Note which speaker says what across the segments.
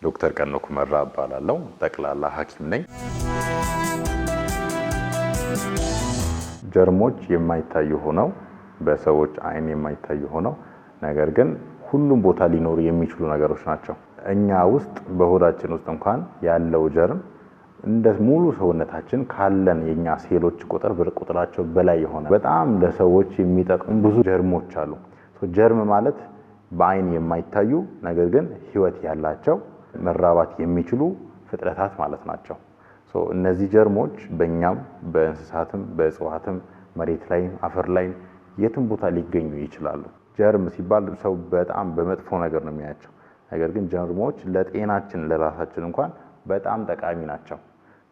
Speaker 1: ዶክተር ቀኖክ መራ እባላለሁ። ጠቅላላ ሐኪም ነኝ። ጀርሞች የማይታዩ ሆነው በሰዎች አይን የማይታዩ ሆነው ነገር ግን ሁሉም ቦታ ሊኖሩ የሚችሉ ነገሮች ናቸው። እኛ ውስጥ በሆዳችን ውስጥ እንኳን ያለው ጀርም እንደ ሙሉ ሰውነታችን ካለን የኛ ሴሎች ቁጥራቸው በላይ የሆነ በጣም ለሰዎች የሚጠቅሙ ብዙ ጀርሞች አሉ። ጀርም ማለት በአይን የማይታዩ ነገር ግን ህይወት ያላቸው መራባት የሚችሉ ፍጥረታት ማለት ናቸው። እነዚህ ጀርሞች በእኛም በእንስሳትም በእጽዋትም መሬት ላይ አፈር ላይ የትም ቦታ ሊገኙ ይችላሉ። ጀርም ሲባል ሰው በጣም በመጥፎ ነገር ነው የሚያያቸው። ነገር ግን ጀርሞች ለጤናችን ለራሳችን እንኳን በጣም ጠቃሚ ናቸው።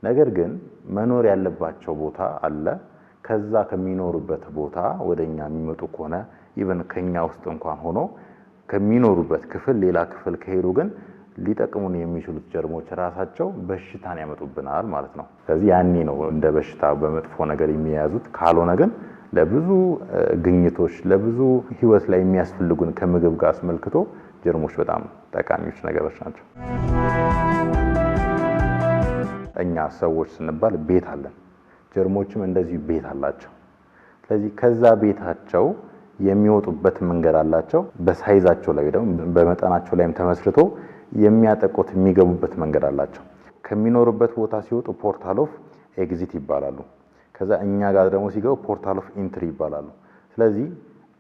Speaker 1: ነገር ግን መኖር ያለባቸው ቦታ አለ። ከዛ ከሚኖሩበት ቦታ ወደኛ የሚመጡ ከሆነ ኢቭን ከኛ ውስጥ እንኳን ሆኖ ከሚኖሩበት ክፍል ሌላ ክፍል ከሄዱ ግን ሊጠቅሙን የሚችሉት ጀርሞች ራሳቸው በሽታን ያመጡብናል ማለት ነው። ስለዚህ ያኔ ነው እንደ በሽታ በመጥፎ ነገር የሚያዙት። ካልሆነ ግን ለብዙ ግኝቶች ለብዙ ህይወት ላይ የሚያስፈልጉን ከምግብ ጋር አስመልክቶ ጀርሞች በጣም ጠቃሚዎች ነገሮች ናቸው። እኛ ሰዎች ስንባል ቤት አለን። ጀርሞችም እንደዚህ ቤት አላቸው። ስለዚህ ከዛ ቤታቸው የሚወጡበት መንገድ አላቸው። በሳይዛቸው ላይ ደግሞ በመጠናቸው ላይም ተመስርቶ የሚያጠቁት የሚገቡበት መንገድ አላቸው። ከሚኖሩበት ቦታ ሲወጡ ፖርታል ኦፍ ኤግዚት ይባላሉ። ከዛ እኛ ጋር ደግሞ ሲገቡ ፖርታል ኦፍ ኢንትሪ ይባላሉ። ስለዚህ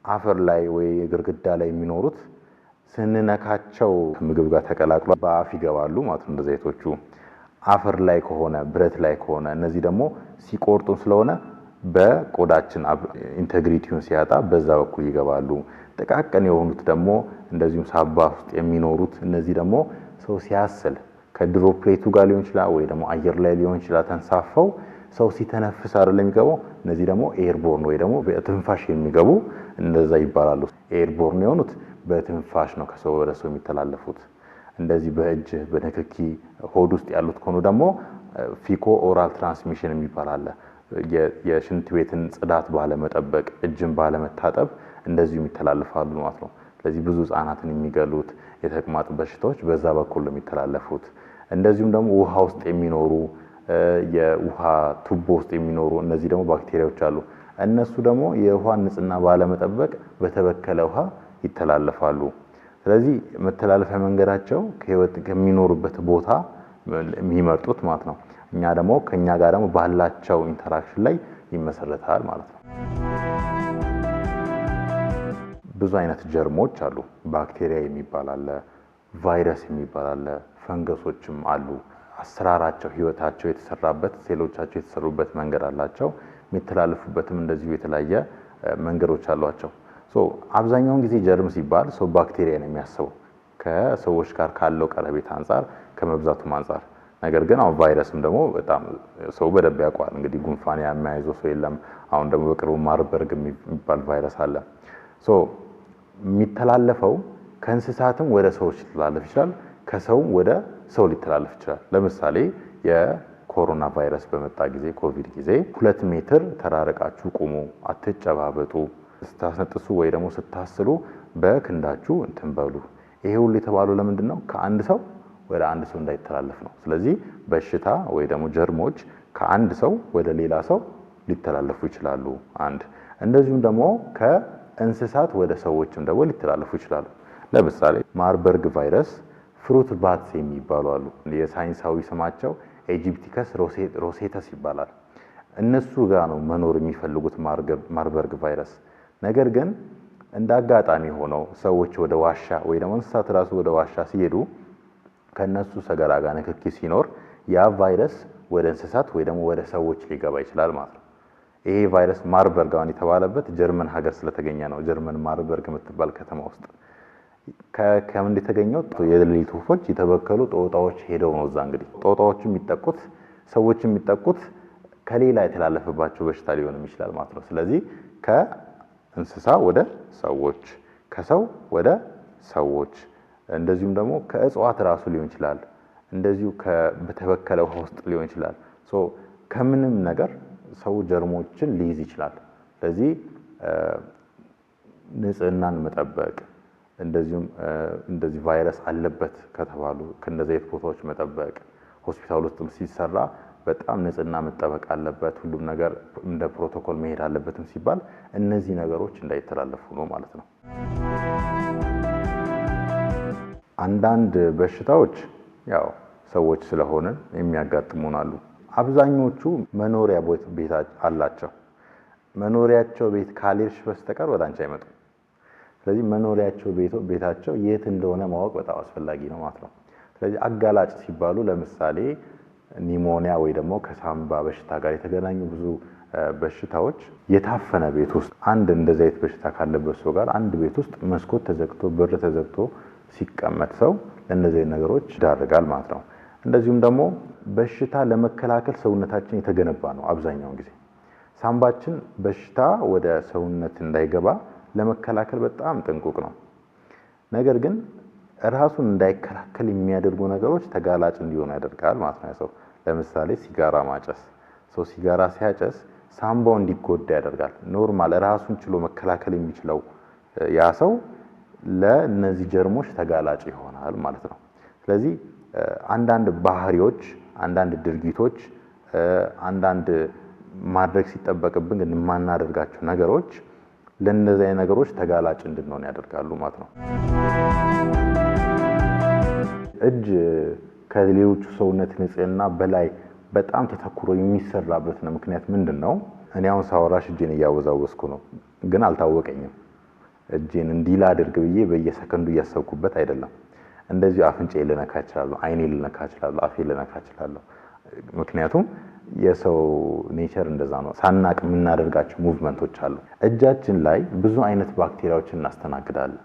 Speaker 1: አፈር ላይ ወይ ግድግዳ ላይ የሚኖሩት ስንነካቸው ከምግብ ጋር ተቀላቅሎ በአፍ ይገባሉ ማለት ነው። እንደዚህ አይነቶቹ አፈር ላይ ከሆነ ብረት ላይ ከሆነ እነዚህ ደግሞ ሲቆርጡን ስለሆነ በቆዳችን ኢንቴግሪቲውን ሲያጣ በዛ በኩል ይገባሉ። ጥቃቅን የሆኑት ደግሞ እንደዚሁም ሳባ ውስጥ የሚኖሩት እነዚህ ደግሞ ሰው ሲያስል ከድሮፕሌቱ ጋር ሊሆን ይችላል ወይ ደግሞ አየር ላይ ሊሆን ይችላል ተንሳፈው ሰው ሲተነፍስ አይደለም የሚገባው። እነዚህ ደግሞ ኤርቦርን ወይ ደግሞ በትንፋሽ የሚገቡ እንደዛ ይባላሉ። ኤርቦርን የሆኑት በትንፋሽ ነው ከሰው ወደ ሰው የሚተላለፉት። እንደዚህ በእጅ በንክኪ ሆድ ውስጥ ያሉት ከሆኑ ደግሞ ፊኮ ኦራል ትራንስሚሽን የሚባል አለ። የሽንት ቤትን ጽዳት ባለመጠበቅ እጅን ባለመታጠብ እንደዚሁ የሚተላለፋሉ ማለት ነው። ስለዚህ ብዙ ህጻናትን የሚገሉት የተቅማጥ በሽታዎች በዛ በኩል ነው የሚተላለፉት። እንደዚሁም ደግሞ ውሃ ውስጥ የሚኖሩ የውሃ ቱቦ ውስጥ የሚኖሩ እነዚህ ደግሞ ባክቴሪያዎች አሉ። እነሱ ደግሞ የውሃ ንጽህና ባለመጠበቅ በተበከለ ውሃ ይተላለፋሉ። ስለዚህ መተላለፊያ መንገዳቸው ከሚኖሩበት ቦታ የሚመርጡት ማለት ነው። እኛ ደግሞ ከኛ ጋር ደግሞ ባላቸው ኢንተራክሽን ላይ ይመሰረታል ማለት ነው። ብዙ አይነት ጀርሞች አሉ። ባክቴሪያ የሚባል አለ፣ ቫይረስ የሚባል አለ፣ ፈንገሶችም አሉ። አሰራራቸው ህይወታቸው የተሰራበት ሴሎቻቸው የተሰሩበት መንገድ አላቸው። የሚተላለፉበትም እንደዚሁ የተለያየ መንገዶች አሏቸው። አብዛኛውን ጊዜ ጀርም ሲባል ሰው ባክቴሪያ ነው የሚያስበው ከሰዎች ጋር ካለው ቀረቤት አንፃር ከመብዛቱም አንፃር። ነገር ግን አሁን ቫይረስም ደግሞ በጣም ሰው በደንብ ያውቀዋል። እንግዲህ ጉንፋን የሚያይዘው ሰው የለም። አሁን ደግሞ በቅርቡ ማርበርግ የሚባል ቫይረስ አለ። የሚተላለፈው ከእንስሳትም ወደ ሰዎች ሊተላለፍ ይችላል፣ ከሰውም ወደ ሰው ሊተላለፍ ይችላል። ለምሳሌ የኮሮና ቫይረስ በመጣ ጊዜ ኮቪድ ጊዜ 2 ሜትር ተራርቃችሁ ቁሙ፣ አትጨባበጡ፣ ስታስነጥሱ ወይ ደግሞ ስታስሉ በክንዳችሁ እንትን በሉ። ይሄ ሁሉ የተባለው ለምንድን ነው? ከአንድ ሰው ወደ አንድ ሰው እንዳይተላለፍ ነው። ስለዚህ በሽታ ወይ ደግሞ ጀርሞች ከአንድ ሰው ወደ ሌላ ሰው ሊተላለፉ ይችላሉ። እንደዚሁም ደግሞ ከእንስሳት ወደ ሰዎችም ደግሞ ሊተላለፉ ይችላሉ። ለምሳሌ ማርበርግ ቫይረስ ፍሩት ባትስ የሚባሉ አሉ። የሳይንሳዊ ስማቸው ኤጂፕቲከስ ሮሴተስ ይባላል። እነሱ ጋር ነው መኖር የሚፈልጉት ማርበርግ ቫይረስ። ነገር ግን እንደ አጋጣሚ ሆነው ሰዎች ወደ ዋሻ ወይ ደግሞ እንስሳት ራሱ ወደ ዋሻ ሲሄዱ ከነሱ ሰገራ ጋር ንክኪ ሲኖር ያ ቫይረስ ወደ እንስሳት ወይ ደግሞ ወደ ሰዎች ሊገባ ይችላል ማለት ነው። ይሄ ቫይረስ ማርበርግ የተባለበት ጀርመን ሀገር ስለተገኘ ነው። ጀርመን ማርበርግ የምትባል ከተማ ውስጥ ከምን የተገኘው የሌሊት ወፎች የተበከሉ ጦጣዎች ሄደው ነው። እዛ እንግዲህ ጦጣዎቹ የሚጠቁት ሰዎች የሚጠቁት ከሌላ የተላለፈባቸው በሽታ ሊሆን ይችላል ማለት ነው። ስለዚህ ከእንስሳ ወደ ሰዎች፣ ከሰው ወደ ሰዎች፣ እንደዚሁም ደግሞ ከእጽዋት ራሱ ሊሆን ይችላል። እንደዚሁ በተበከለ ውሃ ውስጥ ሊሆን ይችላል። ከምንም ነገር ሰው ጀርሞችን ሊይዝ ይችላል። ስለዚህ ንጽህናን መጠበቅ እንደዚሁም እንደዚህ ቫይረስ አለበት ከተባሉ ከነዚህ አይነት ቦታዎች መጠበቅ፣ ሆስፒታል ውስጥም ሲሰራ በጣም ንጽህና መጠበቅ አለበት፣ ሁሉም ነገር እንደ ፕሮቶኮል መሄድ አለበትም ሲባል እነዚህ ነገሮች እንዳይተላለፉ ነው ማለት ነው። አንዳንድ በሽታዎች ያው ሰዎች ስለሆነን የሚያጋጥሙን አሉ። አብዛኞቹ መኖሪያ ቤት አላቸው። መኖሪያቸው ቤት ካልሄድሽ በስተቀር ወደ አንቺ አይመጡም። ስለዚህ መኖሪያቸው ቤታቸው የት እንደሆነ ማወቅ በጣም አስፈላጊ ነው ማለት ነው። ስለዚህ አጋላጭ ሲባሉ ለምሳሌ ኒሞኒያ ወይ ደግሞ ከሳምባ በሽታ ጋር የተገናኙ ብዙ በሽታዎች የታፈነ ቤት ውስጥ አንድ እንደዚህ አይነት በሽታ ካለበት ሰው ጋር አንድ ቤት ውስጥ መስኮት ተዘግቶ በር ተዘግቶ ሲቀመጥ ሰው ለእነዚህ ነገሮች ይዳረጋል ማለት ነው። እንደዚሁም ደግሞ በሽታ ለመከላከል ሰውነታችን የተገነባ ነው። አብዛኛውን ጊዜ ሳምባችን በሽታ ወደ ሰውነት እንዳይገባ ለመከላከል በጣም ጥንቁቅ ነው። ነገር ግን ራሱን እንዳይከላከል የሚያደርጉ ነገሮች ተጋላጭ እንዲሆኑ ያደርጋል ማለት ነው። ሰው ለምሳሌ ሲጋራ ማጨስ፣ ሰው ሲጋራ ሲያጨስ ሳምባው እንዲጎዳ ያደርጋል። ኖርማል ራሱን ችሎ መከላከል የሚችለው ያ ሰው ለነዚህ ጀርሞች ተጋላጭ ይሆናል ማለት ነው። ስለዚህ አንዳንድ ባህሪዎች፣ አንዳንድ ድርጊቶች፣ አንዳንድ ማድረግ ሲጠበቅብን ግን የማናደርጋቸው ነገሮች ለነዚህ ነገሮች ተጋላጭ እንድንሆን ያደርጋሉ ማለት ነው። እጅ ከሌሎቹ ሰውነት ንጽህና በላይ በጣም ተተኩሮ የሚሰራበት ነው። ምክንያት ምንድነው? እኔ አሁን ሳወራሽ እጄን እያወዛወስኩ ነው፣ ግን አልታወቀኝም። እጄን እንዲላ አድርግ ብዬ በየሰከንዱ እያሰብኩበት አይደለም። እንደዚሁ አፍንጫዬ ልነካ እችላለሁ፣ አይኔ ልነካ እችላለሁ፣ አፌ ልነካ እችላለሁ። ምክንያቱም የሰው ኔቸር እንደዛ ነው። ሳናቅ የምናደርጋቸው ሙቭመንቶች አሉ። እጃችን ላይ ብዙ አይነት ባክቴሪያዎችን እናስተናግዳለን።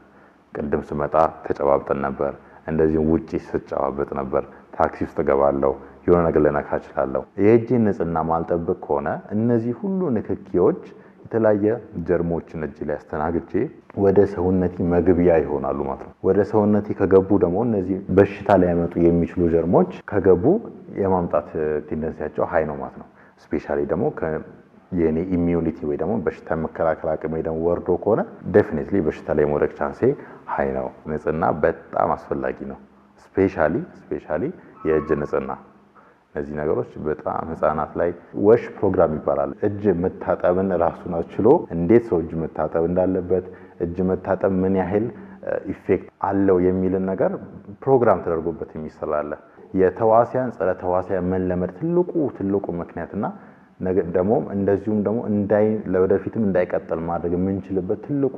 Speaker 1: ቅድም ስመጣ ተጨባብጠን ነበር። እንደዚሁም ውጪ ስጨባበጥ ነበር። ታክሲ ውስጥ ገባለሁ፣ የሆነ ነገር ልነካ እችላለሁ። የእጅን ንጽህና ማልጠብቅ ከሆነ እነዚህ ሁሉ ንክኪዎች የተለያየ ጀርሞችን እጅ ላይ አስተናግጄ ወደ ሰውነቴ መግቢያ ይሆናሉ ማለት ነው። ወደ ሰውነቴ ከገቡ ደግሞ እነዚህ በሽታ ሊያመጡ የሚችሉ ጀርሞች ከገቡ የማምጣት ቴንደንሲያቸው ሃይ ነው ማለት ነው። ስፔሻሊ ደግሞ የኔ ኢሚዩኒቲ ወይ ደግሞ በሽታ መከላከል አቅሜ ደግሞ ወርዶ ከሆነ ዴፊኒትሊ በሽታ ላይ መውደቅ ቻንሴ ሃይ ነው። ንጽህና በጣም አስፈላጊ ነው። ስፔሻሊ የእጅ ንጽህና። እነዚህ ነገሮች በጣም ህፃናት ላይ ወሽ ፕሮግራም ይባላል። እጅ መታጠብን ራሱን አችሎ እንዴት ሰው እጅ መታጠብ እንዳለበት፣ እጅ መታጠብ ምን ያህል ኢፌክት አለው የሚልን ነገር ፕሮግራም ተደርጎበት የሚሰራለ የተዋሲያን ጸረ ተዋሲያን መለመድ ትልቁ ምክንያትና ደግሞ እንደዚሁም ደግሞ ለወደፊትም እንዳይቀጥል ማድረግ የምንችልበት ትልቁ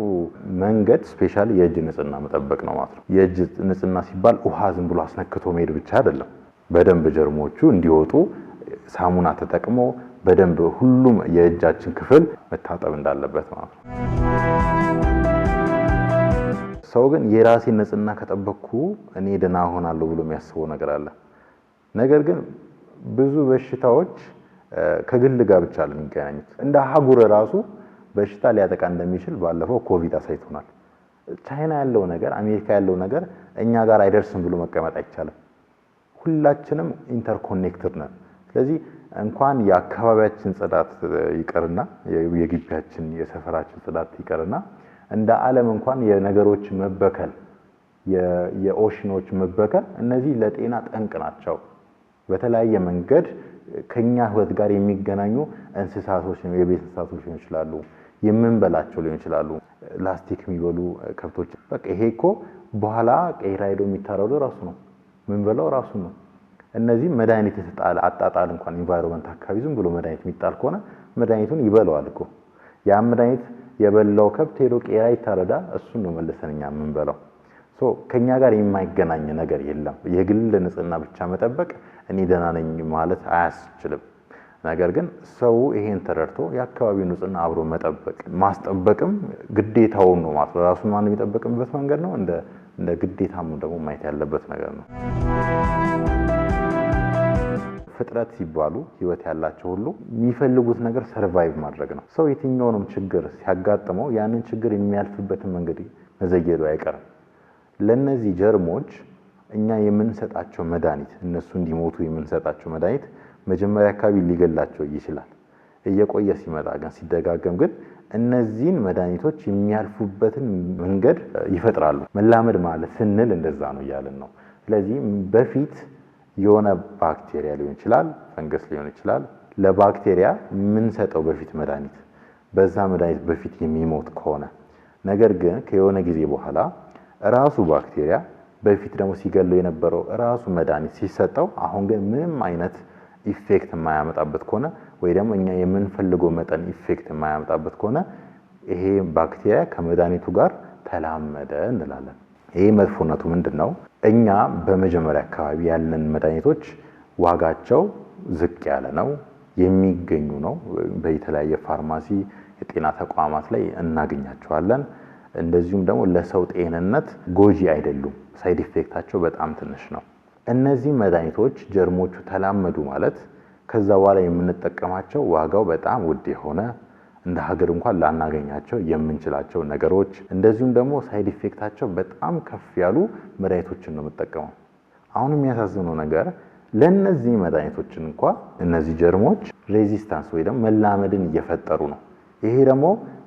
Speaker 1: መንገድ ስፔሻሊ የእጅ ንጽህና መጠበቅ ነው ማለት ነው። የእጅ ንጽህና ሲባል ውሃ ዝም ብሎ አስነክቶ መሄድ ብቻ አይደለም። በደንብ ጀርሞቹ እንዲወጡ ሳሙና ተጠቅሞ በደንብ ሁሉም የእጃችን ክፍል መታጠብ እንዳለበት ማለት ነው። ሰው ግን የራሴን ንጽህና ከጠበቅኩ እኔ ደህና ሆናለሁ ብሎ የሚያስበው ነገር አለ። ነገር ግን ብዙ በሽታዎች ከግል ጋር ብቻ ነው የሚገናኙት። እንደ አህጉር ራሱ በሽታ ሊያጠቃ እንደሚችል ባለፈው ኮቪድ አሳይቶናል። ቻይና ያለው ነገር፣ አሜሪካ ያለው ነገር እኛ ጋር አይደርስም ብሎ መቀመጥ አይቻልም። ሁላችንም ኢንተርኮኔክትድ ነን። ስለዚህ እንኳን የአካባቢያችን ጽዳት ይቀርና የግቢያችን የሰፈራችን ጽዳት ይቀርና እንደ ዓለም እንኳን የነገሮች መበከል የኦሽኖች መበከል እነዚህ ለጤና ጠንቅ ናቸው። በተለያየ መንገድ ከኛ ህይወት ጋር የሚገናኙ እንስሳቶች ነው፣ የቤት እንስሳቶች ሊሆኑ ይችላሉ፣ የምንበላቸው ሊሆኑ ይችላሉ፣ ላስቲክ የሚበሉ ከብቶች። በቃ ይሄ እኮ በኋላ ቀይራ ሄዶ የሚታረዱ ራሱ ነው፣ ምንበላው ራሱ ነው። እነዚህ መድኃኒት የተጣለ አጣጣል እንኳን ኢንቫይሮንመንት አካባቢ ዝም ብሎ መድኃኒት የሚጣል ከሆነ መድኃኒቱን ይበላዋል እኮ። ያ መድኃኒት የበላው ከብት ሄዶ ቀይራ ይታረዳ፣ እሱን ነው መልሰን እኛ የምንበላው። ከኛ ጋር የማይገናኝ ነገር የለም። የግል ንጽህና ብቻ መጠበቅ እኔ ደህና ነኝ ማለት አያስችልም። ነገር ግን ሰው ይሄን ተረድቶ የአካባቢውን ንጽህና አብሮ መጠበቅ ማስጠበቅም ግዴታው ነው ማለት ነው። ራሱን ማን የሚጠብቅበት መንገድ ነው፣ እንደ ግዴታም ደግሞ ማየት ያለበት ነገር ነው። ፍጥረት ሲባሉ ህይወት ያላቸው ሁሉ የሚፈልጉት ነገር ሰርቫይቭ ማድረግ ነው። ሰው የትኛውንም ችግር ሲያጋጥመው ያንን ችግር የሚያልፍበትን መንገድ መዘየዱ አይቀርም። ለነዚህ ጀርሞች እኛ የምንሰጣቸው መድኃኒት እነሱ እንዲሞቱ የምንሰጣቸው መድኃኒት መጀመሪያ አካባቢ ሊገላቸው ይችላል። እየቆየ ሲመጣ ግን ሲደጋገም ግን እነዚህን መድኃኒቶች የሚያልፉበትን መንገድ ይፈጥራሉ። መላመድ ማለት ስንል እንደዛ ነው እያልን ነው። ስለዚህ በፊት የሆነ ባክቴሪያ ሊሆን ይችላል፣ ፈንገስ ሊሆን ይችላል። ለባክቴሪያ የምንሰጠው በፊት መድኃኒት በዛ መድኃኒት በፊት የሚሞት ከሆነ ነገር ግን ከየሆነ ጊዜ በኋላ ራሱ ባክቴሪያ በፊት ደግሞ ሲገለው የነበረው ራሱ መድኃኒት ሲሰጠው አሁን ግን ምንም አይነት ኢፌክት የማያመጣበት ከሆነ ወይ ደግሞ እኛ የምንፈልገው መጠን ኢፌክት የማያመጣበት ከሆነ ይሄ ባክቴሪያ ከመድኃኒቱ ጋር ተላመደ እንላለን። ይሄ መጥፎነቱ ምንድነው? እኛ በመጀመሪያ አካባቢ ያለን መድኃኒቶች ዋጋቸው ዝቅ ያለ ነው፣ የሚገኙ ነው። በተለያየ ፋርማሲ የጤና ተቋማት ላይ እናገኛቸዋለን። እንደዚሁም ደግሞ ለሰው ጤንነት ጎጂ አይደሉም። ሳይድ ኢፌክታቸው በጣም ትንሽ ነው። እነዚህ መድኃኒቶች ጀርሞቹ ተላመዱ ማለት ከዛ በኋላ የምንጠቀማቸው ዋጋው በጣም ውድ የሆነ እንደ ሀገር እንኳን ላናገኛቸው የምንችላቸው ነገሮች እንደዚሁም ደግሞ ሳይድ ኢፌክታቸው በጣም ከፍ ያሉ መድኃኒቶችን ነው የምንጠቀመው። አሁን የሚያሳዝነው ነገር ለነዚህ መድኃኒቶችን እንኳን እነዚህ ጀርሞች ሬዚስታንስ ወይ ደግሞ መላመድን እየፈጠሩ ነው። ይሄ ደግሞ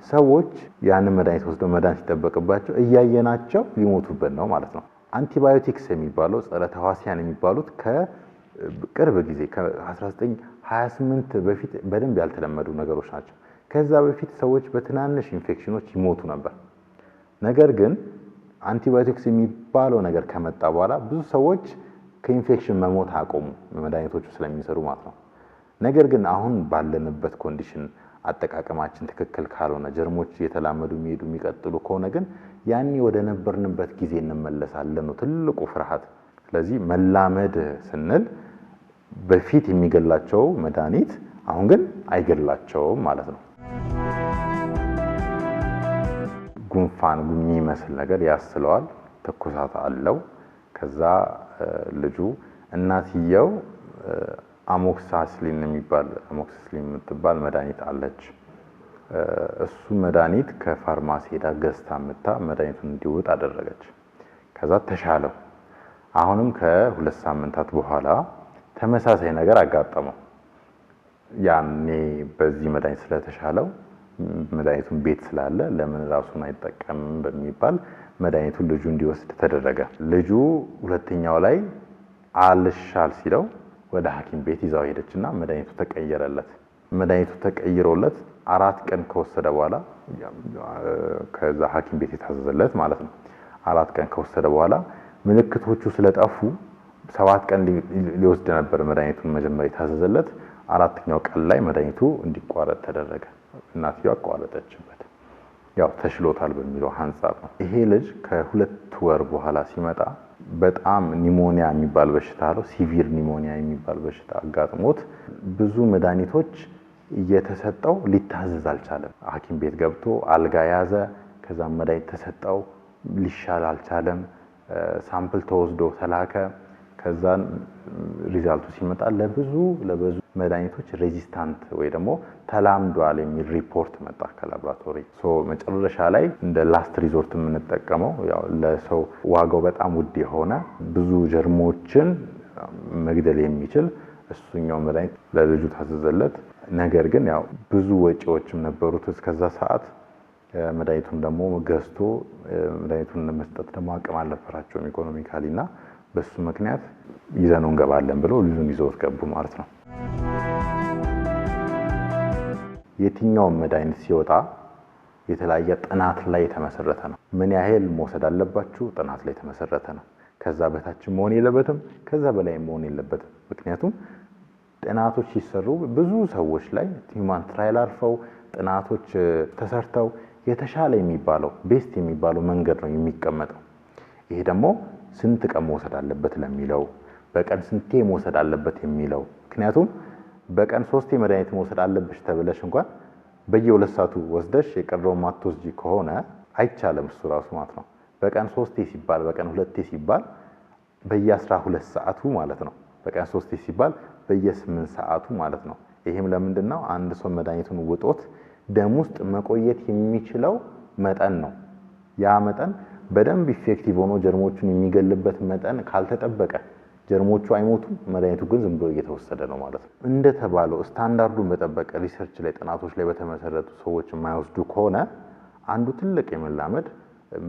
Speaker 1: ሰዎች ያን መድኃኒት ወስደው መድኃኒት ሲጠበቅባቸው እያየናቸው ሊሞቱበት ነው ማለት ነው። አንቲባዮቲክስ የሚባለው ጸረ ተዋሲያን የሚባሉት ከቅርብ ጊዜ ከ1928 በፊት በደንብ ያልተለመዱ ነገሮች ናቸው። ከዛ በፊት ሰዎች በትናንሽ ኢንፌክሽኖች ይሞቱ ነበር። ነገር ግን አንቲባዮቲክስ የሚባለው ነገር ከመጣ በኋላ ብዙ ሰዎች ከኢንፌክሽን መሞት አቆሙ፣ መድኃኒቶቹ ስለሚሰሩ ማለት ነው። ነገር ግን አሁን ባለንበት ኮንዲሽን አጠቃቀማችን ትክክል ካልሆነ ጀርሞች እየተላመዱ የሚቀጥሉ ከሆነ ግን ያኔ ወደ ነበርንበት ጊዜ እንመለሳለን ነው ትልቁ ፍርሃት። ስለዚህ መላመድ ስንል በፊት የሚገላቸው መድኃኒት አሁን ግን አይገላቸውም ማለት ነው። ጉንፋን የሚመስል ነገር ያስለዋል፣ ትኩሳት አለው። ከዛ ልጁ እናትየው አሞክሳስሊን የምትባል መድኃኒት አለች። እሱ መድኃኒት ከፋርማሲ ሄዳ ገዝታ መጣ መድኃኒቱን እንዲውጥ አደረገች። ከዛ ተሻለው። አሁንም ከ2 ሳምንታት በኋላ ተመሳሳይ ነገር አጋጠመው። ያኔ በዚህ መድኃኒት ስለተሻለው መድኃኒቱን ቤት ስላለ ለምን ራሱን አይጠቀምም በሚባል መድኃኒቱን ልጁ እንዲወስድ ተደረገ። ልጁ ሁለተኛው ላይ አልሻል ሲለው ወደ ሐኪም ቤት ይዛው ሄደችና መድኃኒቱ ተቀየረለት። መድኃኒቱ ተቀይሮለት 4 ቀን ከወሰደ በኋላ ከዛ ሐኪም ቤት የታዘዘለት ማለት ነው። 4 ቀን ከወሰደ በኋላ ምልክቶቹ ስለጠፉ 7 ቀን ሊወስድ ነበር መድኃኒቱን መጀመሪያ የታዘዘለት። 4ኛው ቀን ላይ መድኃኒቱ እንዲቋረጥ ተደረገ። እናትየው አቋረጠችበት። ያው ተሽሎታል በሚለው ሐሳብ ነው። ይሄ ልጅ ከ2 ወር በኋላ ሲመጣ በጣም ኒሞኒያ የሚባል በሽታ አለው። ሲቪር ኒሞኒያ የሚባል በሽታ አጋጥሞት ብዙ መድኃኒቶች እየተሰጠው ሊታዘዝ አልቻለም። ሐኪም ቤት ገብቶ አልጋ ያዘ። ከዛ መድኃኒት ተሰጠው፣ ሊሻል አልቻለም። ሳምፕል ተወስዶ ተላከ። ከዛን ሪዛልቱ ሲመጣ ለብዙ መድኃኒቶች ሬዚስታንት ወይ ደግሞ ተላምዷል የሚል ሪፖርት መጣ ከላቦራቶሪ። መጨረሻ ላይ እንደ ላስት ሪዞርት የምንጠቀመው ያው ለሰው ዋጋው በጣም ውድ የሆነ ብዙ ጀርሞችን መግደል የሚችል እሱኛው መድኃኒት ለልጁ ታዘዘለት። ነገር ግን ያው ብዙ ወጪዎችም ነበሩት እስከዛ ሰዓት። መድኃኒቱን ደግሞ ገዝቶ መድኃኒቱን ለመስጠት ደግሞ አቅም አልነበራቸውም ኢኮኖሚካሊና በሱ ምክንያት ይዘነው እንገባለን ብለው ልጁን ይዘውት ገቡ ማለት ነው። የትኛውም መድኃኒት ሲወጣ የተለያየ ጥናት ላይ የተመሰረተ ነው። ምን ያህል መውሰድ አለባችሁ ጥናት ላይ የተመሰረተ ነው። ከዛ በታች መሆን የለበትም፣ ከዛ በላይ መሆን የለበትም። ምክንያቱም ጥናቶች ሲሰሩ ብዙ ሰዎች ላይ ሂውማን ትራያል አልፈው ጥናቶች ተሰርተው የተሻለ የሚባለው ቤስት የሚባለው መንገድ ነው የሚቀመጠው። ይሄ ደግሞ ስንት ቀን መውሰድ አለበት ለሚለው፣ በቀን ስንቴ መውሰድ አለበት የሚለው። ምክንያቱም በቀን 3 መድኃኒት መውሰድ አለብሽ ተብለሽ እንኳን በየ2 ሰዓቱ ወስደሽ የቀረውን ማትወስጂ ከሆነ አይቻልም እሱ ራሱ ማለት ነው። በቀን 3 ሲባል በቀን 2 ሲባል በየ12 ሰዓቱ ማለት ነው። በቀን 3 ሲባል በየ8 ሰዓቱ ማለት ነው። ይሄም ለምንድነው? አንድ ሰው መድኃኒቱን ውጦት ደም ውስጥ መቆየት የሚችለው መጠን ነው። ያ መጠን በደንብ ኢፌክቲቭ ሆኖ ጀርሞቹን የሚገልበት መጠን ካልተጠበቀ ጀርሞቹ አይሞቱም፣ መድኃኒቱ ግን ዝም ብሎ እየተወሰደ ነው ማለት ነው። እንደተባለው ስታንዳርዱን በጠበቀ ሪሰርች ላይ ጥናቶች ላይ በተመሰረቱ ሰዎች የማይወስዱ ከሆነ አንዱ ትልቅ የመላመድ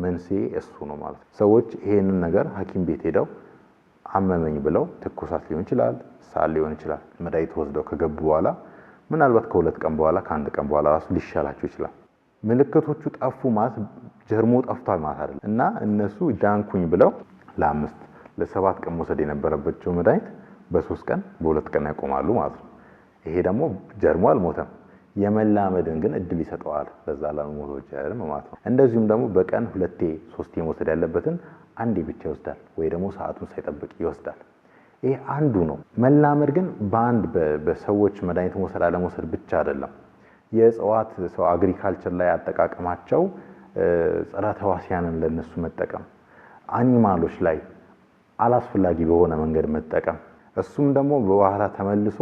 Speaker 1: መንስኤ እሱ ነው ማለት ነው። ሰዎች ይሄንን ነገር ሐኪም ቤት ሄደው አመመኝ ብለው ትኩሳት ሊሆን ይችላል፣ ሳል ሊሆን ይችላል፣ መድኃኒት ወስደው ከገቡ በኋላ ምናልባት ከ2 ቀን በኋላ ከ1 ቀን በኋላ ራሱ ሊሻላቸው ይችላል። ምልክቶቹ ጠፉ ማለት ጀርሞ ጠፍቷል ማለት አይደለም። እና እነሱ ዳንኩኝ ብለው ለ5 ለ7 ቀን መውሰድ የነበረባቸው መድኃኒት በ3 ቀን በ2 ቀን ያቆማሉ ማለት ነው። ይሄ ደግሞ ጀርሞ አልሞተም፣ የመላመድን ግን እድል ይሰጠዋል ለዛ ለሞተው ጀርም ማለት ነው። እንደዚሁም ደግሞ በቀን 2 3 መውሰድ ያለበትን አንዴ ብቻ ይወስዳል፣ ወይ ደግሞ ሰዓቱን ሳይጠብቅ ይወስዳል። ይሄ አንዱ ነው። መላመድ ግን በአንድ በሰዎች መድኃኒት መውሰድ አለመውሰድ ብቻ አይደለም። የእጽዋት ሰው አግሪካልቸር ላይ አጠቃቀማቸው ጸረ ተዋሲያንን ለነሱ መጠቀም፣ አኒማሎች ላይ አላስፈላጊ በሆነ መንገድ መጠቀም፣ እሱም ደግሞ በኋላ ተመልሶ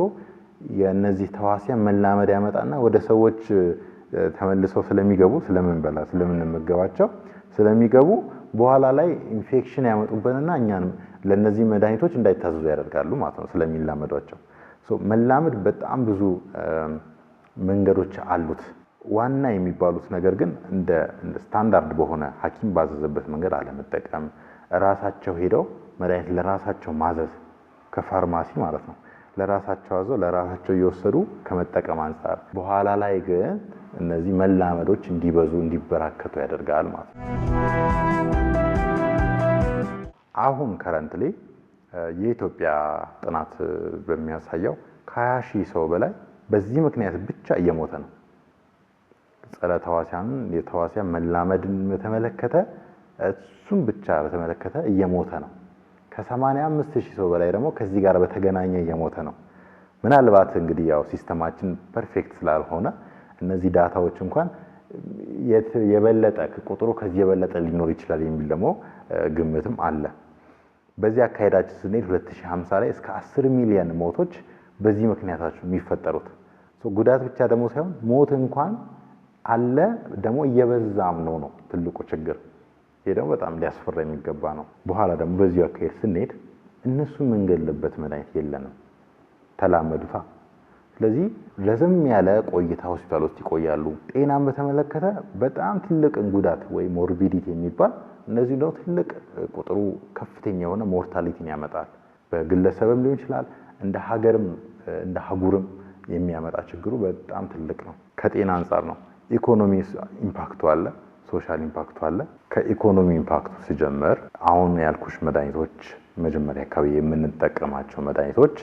Speaker 1: የነዚህ ተዋሲያን መላመድ ያመጣና ወደ ሰዎች ተመልሰው ስለሚገቡ ስለምንበላ ስለምንመገባቸው ስለሚገቡ በኋላ ላይ ኢንፌክሽን ያመጡብንና እኛን ለነዚህ መድኃኒቶች እንዳይታዘዙ ያደርጋሉ ማለት ነው ስለሚላመዷቸው። መላመድ በጣም ብዙ መንገዶች አሉት። ዋና የሚባሉት ነገር ግን እንደ ስታንዳርድ በሆነ ሐኪም ባዘዘበት መንገድ አለመጠቀም፣ ራሳቸው ሄደው መድኃኒት ለራሳቸው ማዘዝ ከፋርማሲ ማለት ነው ለራሳቸው አዘው ለራሳቸው እየወሰዱ ከመጠቀም አንፃር በኋላ ላይ ግን እነዚህ መላመዶች እንዲበዙ እንዲበራከቱ ያደርጋል ማለት ነው። አሁን ከረንትሊ የኢትዮጵያ ጥናት በሚያሳየው ከ20,000 ሰው በላይ በዚህ ምክንያት ብቻ እየሞተ ነው። ጸረ ተዋሲያንን የተዋሲያን መላመድን በተመለከተ እሱን ብቻ በተመለከተ እየሞተ ነው። ከ85,000 ሰው በላይ ደግሞ ከዚህ ጋር በተገናኘ እየሞተ ነው። ምናልባት እንግዲህ ያው ሲስተማችን ፐርፌክት ስላልሆነ እነዚህ ዳታዎች እንኳን የበለጠ ቁጥሩ ከዚህ የበለጠ ሊኖር ይችላል የሚል ደግሞ ግምትም አለ። በዚህ አካሄዳችን ስንሄድ 2050 ላይ እስከ 10 ሚሊዮን ሞቶች በዚህ ምክንያታቸው የሚፈጠሩት ጉዳት ብቻ ደግሞ ሳይሆን ሞት እንኳን አለ ደግሞ እየበዛም ነው ትልቁ ችግር። ይሄ ደግሞ በጣም ሊያስፈራ የሚገባ ነው። በኋላ ደግሞ በዚህ አካሄድ ስንሄድ እነሱ የምንገልበት መድኃኒት የለንም፣ ተላመዱታ። ስለዚህ ለዝም ያለ ቆይታ ሆስፒታል ውስጥ ይቆያሉ። ጤናን በተመለከተ በጣም ትልቅ ጉዳት ወይ ሞርቢዲቲ የሚባል እነዚህ ነው ትልቅ ቁጥሩ ከፍተኛ የሆነ ሞርታሊቲን ያመጣል። በግለሰብም ሊሆን ይችላል እንደ ሀገርም እንደ ሀጉርም የሚያመጣ ችግሩ በጣም ትልቅ ነው። ከጤና አንፃር ነው። ኢኮኖሚ ኢምፓክቱ አለ፣ ሶሻል ኢምፓክቱ አለ። ከኢኮኖሚ ኢምፓክቱ ሲጀምር አሁን ያልኩሽ መድኃኒቶች መጀመሪያ አካባቢ የምንጠቀማቸው መድኃኒቶች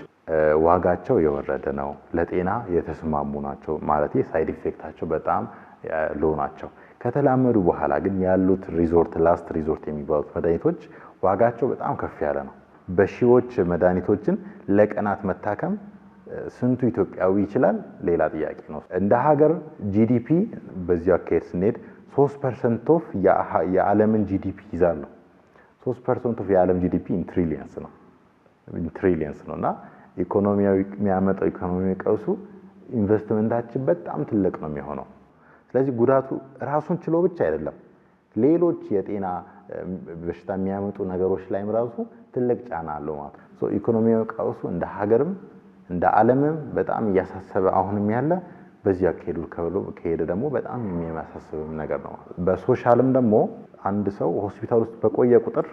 Speaker 1: ዋጋቸው የወረደ ነው፣ ለጤና የተስማሙ ናቸው ማለት ሳይድ ኢፌክታቸው በጣም ሎ ናቸው። ከተላመዱ በኋላ ግን ያሉት ላስት ሪዞርት የሚባሉት መድኃኒቶች ዋጋቸው በጣም ከፍ ያለ ነው። በሺዎች መድኃኒቶችን ለቀናት መታከም ስንቱ ኢትዮጵያዊ ይችላል? ሌላ ጥያቄ ነው። እንደ ሀገር ጂዲፒ በዚህ አካሄድ ስንሄድ 3% ኦፍ የዓለምን ጂዲፒ ይዛል። 3% ኦፍ የዓለም ጂዲፒ ኢንትሪሊየንስ ነው እና ኢኮኖሚያዊ የሚያመጣው ኢኮኖሚያዊ ቀውሱ ኢንቨስትመንታችን በጣም ትልቅ ነው የሚሆነው። ስለዚህ ጉዳቱ ራሱን ችሎ ብቻ አይደለም፣ ሌሎች የጤና በሽታ የሚያመጡ ነገሮች ላይም ራሱ ትልቅ ጫና አለው ማለት ነው። ኢኮኖሚያዊ ቀውሱ እንደ ሀገርም እንደ ዓለምም በጣም እያሳሰበ አሁንም ያለ በዚህ አካሄዱ ከሄደ ደግሞ በጣም የሚያሳስብ ነገር ነው። በሶሻልም ደግሞ አንድ ሰው ሆስፒታል ውስጥ በቆየ ቁጥር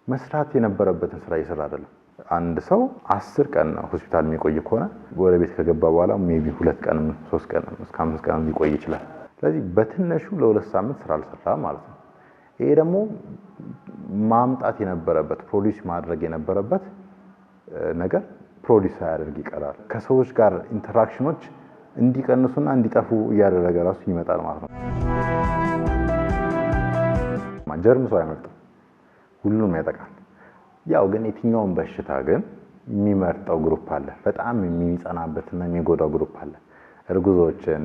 Speaker 1: መስራት የነበረበትን ስራ እየሰራ አይደለም። አንድ ሰው 10 ቀን ሆስፒታል የሚቆይ ከሆነ ወደ ቤት ከገባ በኋላ ሜቢ 2 ቀን 3 ቀን እስከ 5 ቀን ሊቆይ ይችላል። ስለዚህ በትንሹ ለ2 ሳምንት ስራ አልሰራ ማለት ነው። ይሄ ደግሞ ማምጣት የነበረበት ፕሮዲዩስ ማድረግ የነበረበት ነገር ፕሮዲዩስ ሳያደርግ ይቀራል። ከሰዎች ጋር ኢንተራክሽኖች እንዲቀንሱና እንዲጠፉ እያደረገ ራሱ ይመጣል ማለት ነው። ጀርም ሰው አይመርጥም፣ ሁሉንም ያጠቃል። ያው ግን የትኛውን በሽታ ግን የሚመርጠው ግሩፕ አለ፣ በጣም የሚጸናበትና የሚጎዳው ግሩፕ አለ። እርጉዞችን፣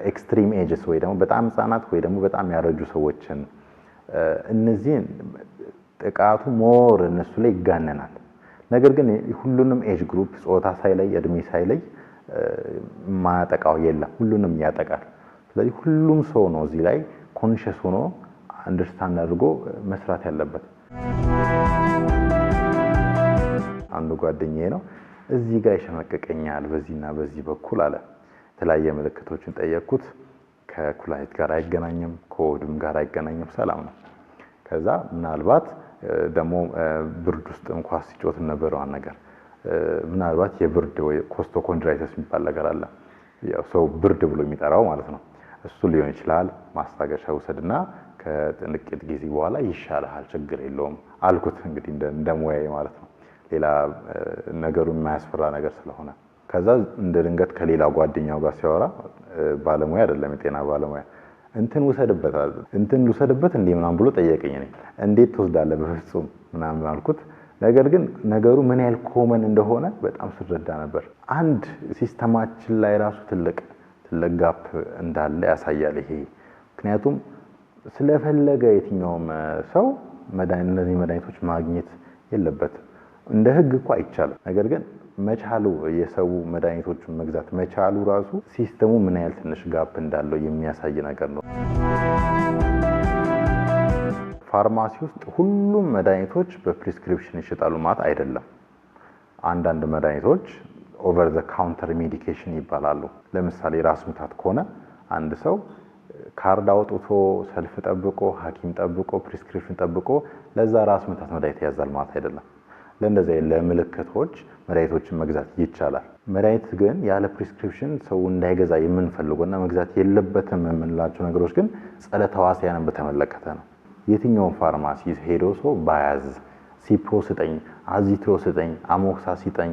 Speaker 1: ኤክስትሪም ኤጅስ ወይ ደግሞ በጣም ህጻናት ወይ ደግሞ በጣም ያረጁ ሰዎችን፣ እነዚህን ጥቃቱ ሞር እነሱ ላይ ይጋነናል። ነገር ግን ሁሉንም ኤጅ ግሩፕ ጾታ ሳይለይ እድሜ ሳይለይ ማያጠቃው የለም፣ ሁሉንም ያጠቃል። ስለዚህ ሁሉም ሰው ነው እዚህ ላይ ኮንሺየስ ሆኖ አንደርስታንድ አድርጎ መስራት ያለበት። አንዱ ጓደኛዬ ነው። እዚህ ጋር ይሸመቀቀኛል በዚህና በዚህ በኩል አለ። የተለያየ ምልክቶችን ጠየቅኩት። ከኩላሊት ጋር አይገናኝም፣ ከሆድም ጋር አይገናኝም፣ ሰላም ነው። ከዛ ምናልባት ደግሞ ብርድ ውስጥ ኳስ ሲጮት ነበረው ነገር ምናልባት የብርድ ወይ ኮስቶኮንድራይተስ የሚባል ነገር አለ፣ ያው ሰው ብርድ ብሎ የሚጠራው ማለት ነው። እሱ ሊሆን ይችላል። ማስታገሻ ውሰድና ከጥንቅት ጊዜ በኋላ ይሻልሃል፣ ችግር የለውም አልኩት። እንግዲህ እንደ ሙያዬ ማለት ነው፣ ሌላ ነገሩ የማያስፈራ ነገር ስለሆነ። ከዛ እንደ ድንገት ከሌላ ጓደኛው ጋር ሲያወራ ባለሙያ አይደለም፣ የጤና ባለሙያ እንትን ልውሰድበት እንዴ ምናምን ብሎ ጠየቀኝ። እኔ እንዴት ትወስዳለህ? በፍጹም ምናምን አልኩት። ነገር ግን ነገሩ ምን ያህል ኮመን እንደሆነ በጣም ስረዳ ነበር። አንድ ሲስተማችን ላይ ራሱ ትልቅ ጋፕ እንዳለ ያሳያል ይሄ። ምክንያቱም ስለፈለገ የትኛውም ሰው እነዚህ መድኃኒቶች ማግኘት የለበትም። እንደ ሕግ እኮ አይቻልም። ነገር ግን መቻሉ የሰው መድኃኒቶቹን መግዛት መቻሉ ራሱ ሲስተሙ ምን ያህል ትንሽ ጋፕ እንዳለው የሚያሳይ ነገር ነው። ፋርማሲ ውስጥ ሁሉም መድኃኒቶች በፕሪስክሪፕሽን ይሸጣሉ ማለት አይደለም። አንዳንድ መድኃኒቶች ኦቨር ዘ ካውንተር ሜዲኬሽን ይባላሉ። ለምሳሌ ራስ ምታት ከሆነ አንድ ሰው ካርድ አውጥቶ ሰልፍ ጠብቆ ሐኪም ጠብቆ ፕሪስክሪፕሽን ጠብቆ ለዛ ራስ ምታት መድኃኒት ያዛል ማለት አይደለም። ለእንደዚህ ለምልክቶች መድኃኒቶችን መግዛት ይቻላል። መድኃኒት ግን ያለ ፕሪስክሪፕሽን ሰው እንዳይገዛ የምንፈልገውና መግዛት የለበትም የምንላቸው ነገሮች ግን ጸረ ተዋሲያንን በተመለከተ ነው። የትኛውን ፋርማሲ ሄዶ ሰው ባያዝ ሲፕሮ ስጠኝ፣ አዚትሮ ስጠኝ፣ አሞክሳ ስጠኝ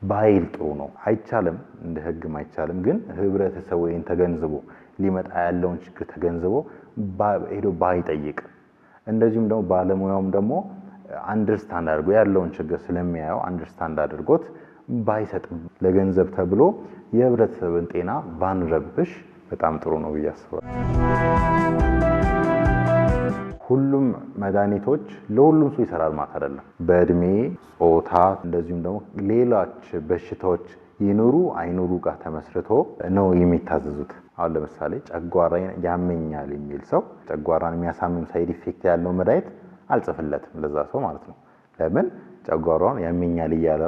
Speaker 1: ባይል ጥሩ ነው። አይቻልም፣ እንደ ሕግም አይቻልም። ግን ህብረተሰቡ ይሄን ተገንዝቦ ሊመጣ ያለውን ችግር ተገንዝቦ ሄዶ ባይጠይቅ፣ እንደዚሁም ደግሞ ባለሙያውም ደግሞ አንደርስታንድ አድርጎ ያለውን ችግር ስለሚያየው አንደርስታንድ አድርጎት ባይሰጥም ለገንዘብ ተብሎ የህብረተሰብን ጤና ባንረብሽ በጣም ጥሩ ነው ብዬ አስባለሁ። ሁሉም መድኃኒቶች ለሁሉም ሰው ይሰራል ማለት አይደለም። በእድሜ ጾታ፣ እንደዚሁም ደግሞ ሌሎች በሽታዎች ይኑሩ አይኑሩ ጋር ተመስርቶ ነው የሚታዘዙት። አሁን ለምሳሌ ጨጓራን ያመኛል የሚል ሰው ጨጓራን የሚያሳምም ሳይድ ኢፌክት ያለው መድኃኒት አልጽፍለትም ለዛ ሰው ማለት ነው። ለምን? ጨጓራውን ያመኛል እያለ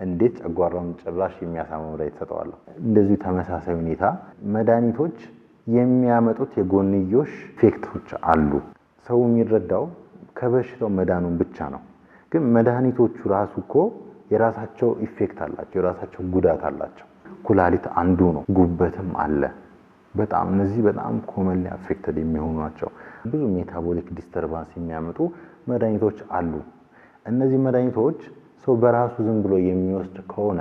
Speaker 1: እንዴት ጨጓራውን ጭራሽ የሚያሳምም መድኃኒት ሰጠዋለሁ? እንደዚሁ ተመሳሳይ ሁኔታ መድኃኒቶች የሚያመጡት የጎንዮሽ ኢፌክቶች አሉ። ሰው የሚረዳው ከበሽታው መዳኑን ብቻ ነው። ግን መድኃኒቶቹ ራሱ እኮ የራሳቸው ኢፌክት አላቸው፣ የራሳቸው ጉዳት አላቸው። ኩላሊት አንዱ ነው፣ ጉበትም አለ። በጣም እነዚህ በጣም ኮመንሊ አፌክትድ የሚሆኑ ናቸው። ብዙ ሜታቦሊክ ዲስተርባንስ የሚያመጡ መድኃኒቶች አሉ። እነዚህ መድኃኒቶች ሰው በራሱ ዝም ብሎ የሚወስድ ከሆነ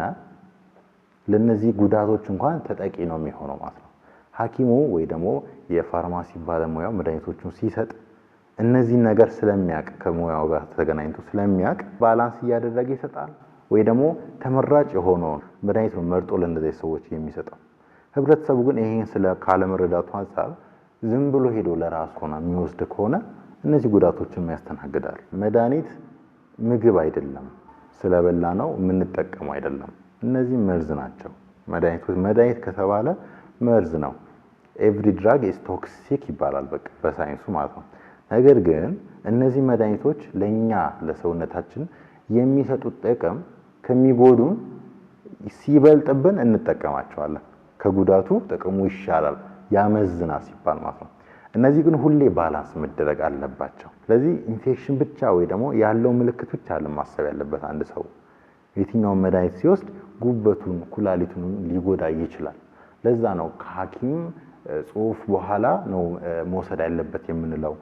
Speaker 1: ለነዚህ ጉዳቶች እንኳን ተጠቂ ነው የሚሆነው ማለት ነው። ሐኪሙ ወይ ደግሞ የፋርማሲ ባለሙያው መድኃኒቶቹን ሲሰጥ እነዚህ ነገር ስለሚያውቅ ከሙያው ጋር ተገናኝቶ ስለሚያውቅ ባላንስ እያደረገ ይሰጣል፣ ወይ ደግሞ ተመራጭ የሆነውን መድኃኒት መርጦ ለእነዚህ ሰዎች የሚሰጠው። ህብረተሰቡ ግን ይሄን ካለመረዳቱ አንፃር ዝም ብሎ ሄዶ ለራሱ ሆነ የሚወስድ ከሆነ እነዚህ ጉዳቶችን ያስተናግዳል። መድኃኒት ምግብ አይደለም፣ ስለበላ ነው የምንጠቀመው አይደለም። እነዚህ መርዝ ናቸው። መድኃኒት ከተባለ መርዝ ነው። ኤቭሪ ድራግ ኢዝ ቶክሲክ ይባላል በቃ በሳይንሱ ማለት ነው። ነገር ግን እነዚህ መድኃኒቶች ለኛ ለሰውነታችን የሚሰጡት ጥቅም ከሚጎዱን ሲበልጥብን እንጠቀማቸዋለን። ከጉዳቱ ጥቅሙ ይሻላል ያመዝናል ሲባል ማለት ነው። እነዚህ ግን ሁሌ ባላንስ መደረግ አለባቸው። ስለዚህ ኢንፌክሽን ብቻ ወይ ደግሞ ያለው ምልክት ብቻ ማሰብ ያለበት አንድ ሰው የትኛውን መድኃኒት ሲወስድ ጉበቱን ኩላሊቱን ሊጎዳ ይችላል። ለዛ ነው ከሐኪም ጽሑፍ በኋላ ነው መውሰድ ያለበት የምንለው።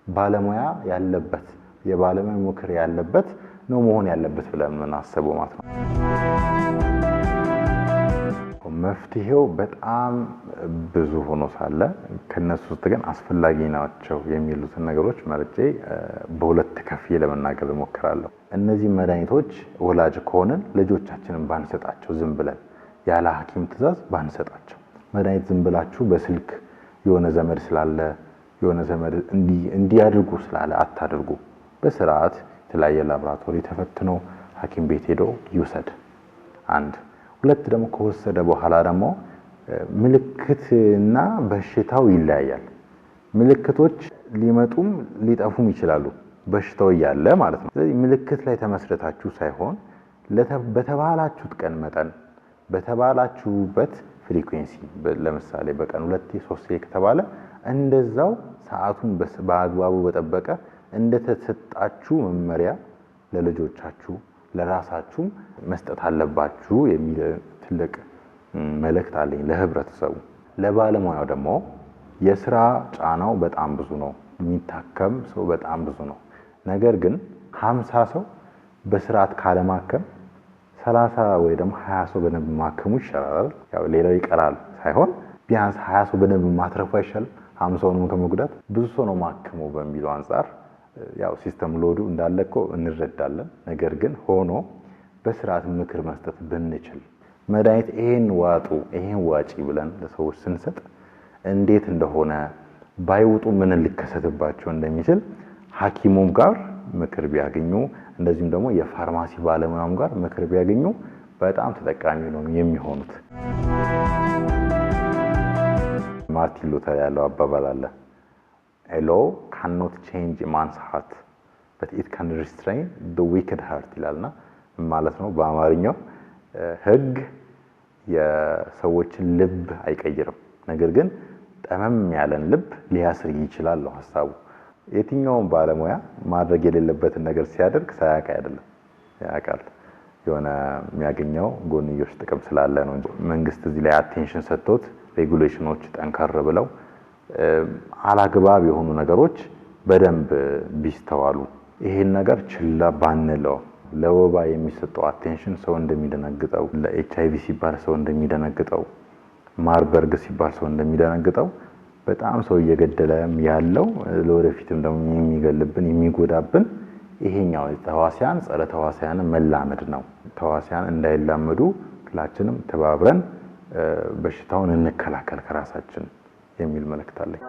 Speaker 1: ባለሙያ ያለበት የባለሙያ ምክር ያለበት ነው መሆን ያለበት ብለን እናስበው ማለት ነው። መፍትሄው በጣም ብዙ ሆኖ ሳለ ከነሱ ውስጥ ግን አስፈላጊ ናቸው የሚሉትን ነገሮች መርጬ በሁለት ከፍዬ ለመናገር እሞክራለሁ። እነዚህ መድኃኒቶች ወላጅ ከሆነን ልጆቻችንን ባንሰጣቸው፣ ዝም ብለን ያለ ሐኪም ትዕዛዝ ባንሰጣቸው። መድኃኒት ዝም ብላችሁ በስልክ የሆነ ዘመድ ስላለ የሆነ ዘመድ እንዲያድርጉ ስላለ አታድርጉ። በስርዓት የተለያየ ላቦራቶሪ ተፈትኖ ሐኪም ቤት ሄዶ ይውሰድ። አንድ ሁለት ደግሞ ከወሰደ በኋላ ደግሞ ምልክትና በሽታው ይለያያል። ምልክቶች ሊመጡም ሊጠፉም ይችላሉ በሽታው እያለ ማለት ነው። ስለዚህ ምልክት ላይ ተመስረታችሁ ሳይሆን በተባላችሁት ቀን መጠን በተባላችሁበት ፍሪኩዌንሲ ለምሳሌ በቀን 2-3 ከተባለ እንደዛው ሰዓቱን በአግባቡ በጠበቀ እንደተሰጣችሁ መመሪያ ለልጆቻችሁ ለራሳችሁ መስጠት አለባችሁ የሚል ትልቅ መልእክት አለኝ ለህብረተሰቡ። ለባለሙያው ደግሞ የሥራ ጫናው በጣም ብዙ ነው፣ የሚታከም ሰው በጣም ብዙ ነው። ነገር ግን 50 ሰው በስርዓት ካለማከም 30 ወይ ደግሞ 20 ሰው በደንብ ማከሙ ይሻላል። ያው ሌላው ይቀራል ሳይሆን ቢያንስ 20 ሰው በደንብ ማትረፉ አይሻልም? 50ውን ከመጉዳት ብዙ ሰው ነው ማከሙ በሚለው አንፃር ያው ሲስተም ሎዱ እንዳለኮ እንረዳለን። ነገር ግን ሆኖ በስርዓት ምክር መስጠት ብንችል መድኃኒት ይሄን ዋጡ ይሄን ዋጪ ብለን ለሰዎች ስንሰጥ እንዴት እንደሆነ ባይውጡ ምን ሊከሰትባቸው እንደሚችል ሐኪሙም ጋር ምክር ቢያገኙ እንደዚሁም ደግሞ የፋርማሲ ባለሙያም ጋር ምክር ቢያገኙ በጣም ተጠቃሚ ነው የሚሆኑት። ማርቲን ሉተር ያለው አባባል አለ A law cannot change a man's heart but it can restrain the wicked heart ይላልና ማለት ነው በአማርኛው ህግ የሰዎችን ልብ አይቀይርም፣ ነገር ግን ጠመም ያለን ልብ ሊያስር ይችላል ነው ሐሳቡ። የትኛውም ባለሙያ ማድረግ የሌለበትን ነገር ሲያደርግ ሳያውቅ አይደለም፣ ያውቃል። የሆነ የሚያገኘው ጎንዮሽ ጥቅም ስላለ ነው። መንግስት እዚህ ላይ አቴንሽን ሰጥቶት ሬጉሌሽኖች ጠንከር ብለው አላግባብ የሆኑ ነገሮች በደንብ ቢስተዋሉ ይሄን ነገር ችላ ባንለው ለወባ የሚሰጠው አቴንሽን ሰው እንደሚደነግጠው ለኤችአይቪ ሲባል ሰው እንደሚደነግጠው ማርበርግ ሲባል ሰው እንደሚደነግጠው በጣም ሰው እየገደለም ያለው ለወደፊትም ደግሞ የሚገልብን የሚጎዳብን ይሄኛው ተዋሲያን ጸረ ተዋሲያን መላመድ ነው። ተዋሲያን እንዳይላመዱ ሁላችንም ተባብረን በሽታውን እንከላከል ከራሳችን የሚል መልእክት አለኝ።